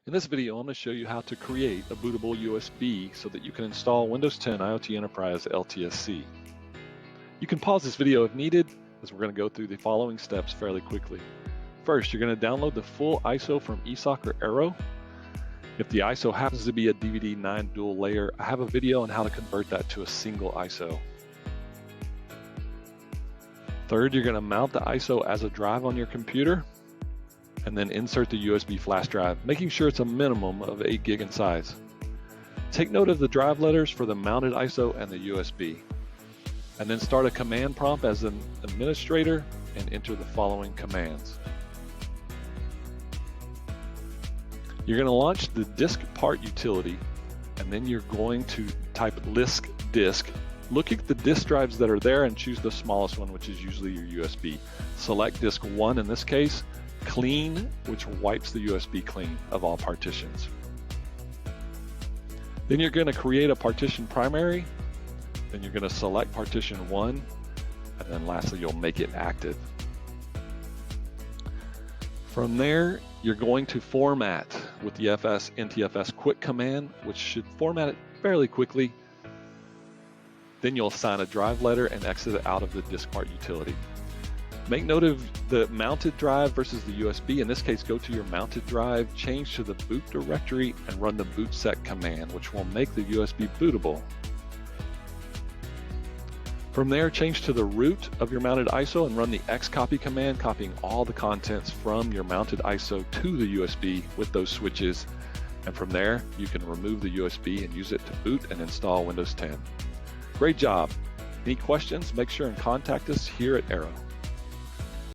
In this video, I'm going to show you how to create a bootable USB so that you can install Windows 10 IoT Enterprise LTSC. You can pause this video if needed, as we're going to go through the following steps fairly quickly. First, you're going to download the full ISO from ESOC or Arrow. If the ISO happens to be a DVD9 dual layer, I have a video on how to convert that to a single ISO. Third, you're going to mount the ISO as a drive on your computer, and then insert the USB flash drive, making sure it's a minimum of 8 gig in size. Take note of the drive letters for the mounted ISO and the USB. And then start a command prompt as an administrator and enter the following commands. You're going to launch the Diskpart utility, and then you're going to type list disk. Look at the disk drives that are there and choose the smallest one, which is usually your USB. Select disk 1 in this case, clean, which wipes the USB clean of all partitions. Then you're going to create a partition primary, then you're going to select partition 1, and then lastly you'll make it active. From there, you're going to format with the NTFS quick command, which should format it fairly quickly. Then you'll assign a drive letter and exit it out of the Diskpart utility. Make note of the mounted drive versus the USB. In this case, go to your mounted drive, change to the boot directory, and run the bootset command, which will make the USB bootable. From there, change to the root of your mounted ISO and run the xcopy command, copying all the contents from your mounted ISO to the USB with those switches. And from there, you can remove the USB and use it to boot and install Windows 10. Great job. Any questions? Make sure and contact us here at Arrow.